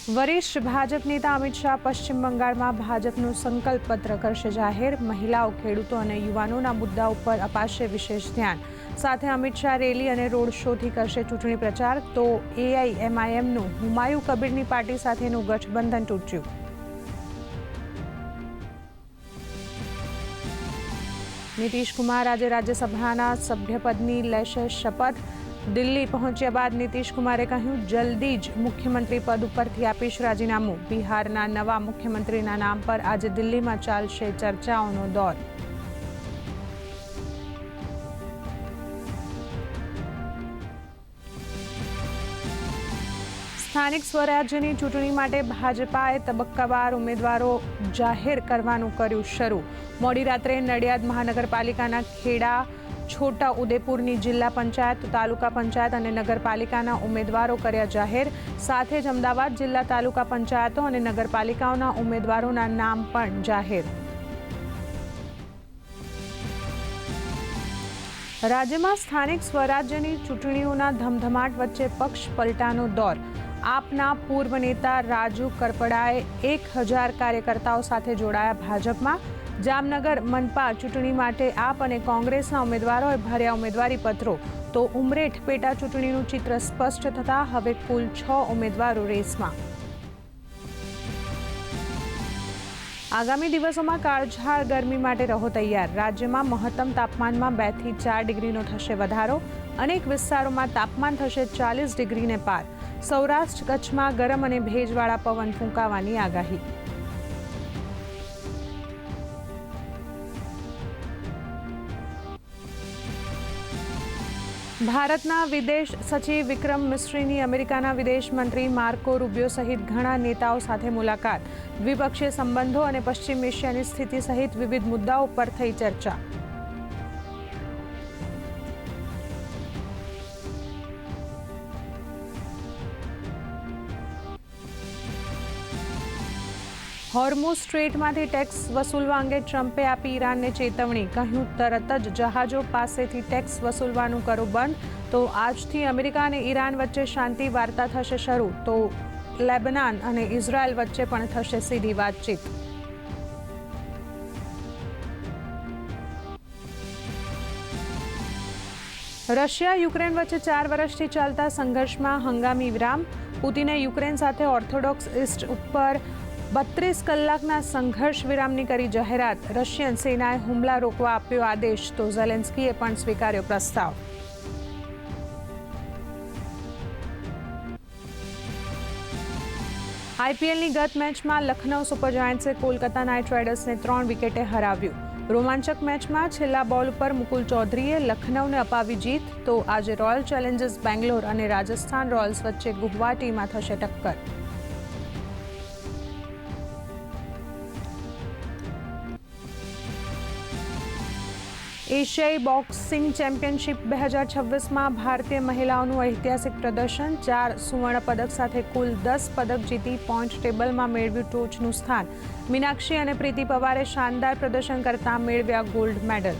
વરિષ્ઠ ભાજપ નેતા અમિત શાહ પશ્ચિમ બંગાળમાં ભાજપનું સંકલ્પ પત્ર કરશે જાહેર। મહિલાઓ, ખેડૂતો અને યુવાનોના મુદ્દાઓ પર અપાશે વિશેષ ધ્યાન। સાથે અમિત શાહ રેલી અને રોડ શોથી કરશે ચૂંટણી પ્રચાર। તો એઆઈએમઆઈએમનું હુમાયુ કબીરની પાર્ટી સાથેનું ગઠબંધન તૂટ્યું। નીતિશ કુમાર આજે રાજ્યસભાના સભ્યપદની લેશે શપથ। દિલ્હી પહોંચ્યા બાદ નીતિશ કુમારે કહ્યું, જલ્દી જ મુખ્યમંત્રી પદ ઉપરથી આપીશ રાજીનામું। બિહારના નવા મુખ્યમંત્રીના નામ પર આજે દિલ્હીમાં ચાલશે ચર્ચાઓનો દોર। સ્થાનિક સ્વરાજ્યની ચૂંટણી માટે ભાજપાએ તબક્કાવાર ઉમેદવારો જાહેર કરવાનું કર્યું શરૂ। મોડી રાત્રે નડિયાદ મહાનગરપાલિકાના ખેડા, છોટા ઉદેપુરની જિલ્લા પંચાયત, તાલુકા પંચાયત અને નગરપાલિકાના ઉમેદવારો કર્યા જાહેર। સાથે જ અમદાવાદ જિલ્લા તાલુકા પંચાયતો અને નગરપાલિકાઓના ઉમેદવારોના નામ પણ જાહેર। રાજ્યમાં સ્થાનિક સ્વરાજ્યની ચૂંટણીઓના ધમધમાટ વચ્ચે પક્ષ પલટાનો દોર। આપના પૂર્વ નેતા રાજુ કરપડાએ 1000 કાર્યકર્તાઓ સાથે જોડાયા ભાજપમાં। જામનગર મનપા ચૂંટણી માટે આપ અને કોંગ્રેસના ઉમેદવારોએ ભર્યા ઉમેદવારી પત્રો। તો ઉમરેઠ પેટા ચૂંટણીનું ચિત્ર સ્પષ્ટ થતાં હવે કુલ 6 ઉમેદવારો રેસમાં। આગામી દિવસોમાં કાળઝાળ ગરમી માટે રહો તૈયાર। રાજ્યમાં મહત્તમ તાપમાનમાં 2 થી 4 ડિગ્રીનો થશે વધારો। અનેક વિસ્તારોમાં તાપમાન થશે 40 ડિગ્રીને પાર। સૌરાષ્ટ્ર કચ્છમાં ગરમ અને ભેજવાળા પવન ફૂંકાવાની આગાહી। ભારતના વિદેશ સચિવ વિક્રમ મિસ્રીની અમેરિકાના વિદેશ મંત્રી માર્કો રૂબિયો સહિત ઘણા નેતાઓ સાથે મુલાકાત। દ્વિપક્ષીય સંબંધો અને પશ્ચિમ એશિયાની સ્થિતિ સહિત વિવિધ મુદ્દાઓ પર થઈ ચર્ચા। હોર્મુઝ સ્ટ્રેટમાંથી ટેક્સ વસૂલવા અંગે ટ્રમ્પે આપી ઈરાનને ચેતવણી। કહ્યું, તરત જ જહાજો પાસેથી ટેક્સ વસૂલવાનું કરો બંધ। તો આજથી અમેરિકા અને ઈરાન વચ્ચે શાંતિ વાર્તા થશે શરૂ। તો લેબનાન અને ઇઝરાયલ વચ્ચે પણ થશે સીધી વાતચીત। રશિયા યુક્રેન વચ્ચે 4 વર્ષથી ચાલતા સંઘર્ષમાં હંગામી વિરામ। પુતિને યુક્રેન સાથે ઓર્થોડોક્સ ઈસ્ટ ઉપર 32 કલાકના સંઘર્ષ વિરામની કરી જાહેરાત। રશિયન સેનાએ હુમલા રોકવા આપ્યો આદેશ। તો ઝેલેન્સ્કીએ પણ સ્વીકાર્યો પ્રસ્તાવ। આઈપીએલની ગત મેચમાં લખનઉ સુપર જાયન્ટ્સે કોલકાતા નાઇટ રાઇડર્સને 3 વિકેટે હરાવ્યું। રોમાંચક મેચમાં છેલ્લા બોલ ઉપર મુકુલ ચૌધરીએ લખનઉને અપાવી જીત। તો આજે રોયલ ચેલેન્જર્સ બેંગ્લોર અને રાજસ્થાન રોયલ્સ વચ્ચે ગુવાહાટીમાં થશે ટક્કર। એશિયાઈ બોક્સિંગ ચેમ્પિયનશિપ 2026માં ભારતીય મહિલાઓનું ઐતિહાસિક પ્રદર્શન। 4 સુવર્ણ પદક સાથે કુલ 10 પદક જીતી પોઈન્ટ ટેબલમાં મેળવ્યું ટોચનું સ્થાન। મીનાક્ષી અને પ્રીતિ પવારે શાનદાર પ્રદર્શન કરતા મેળવ્યા ગોલ્ડ મેડલ।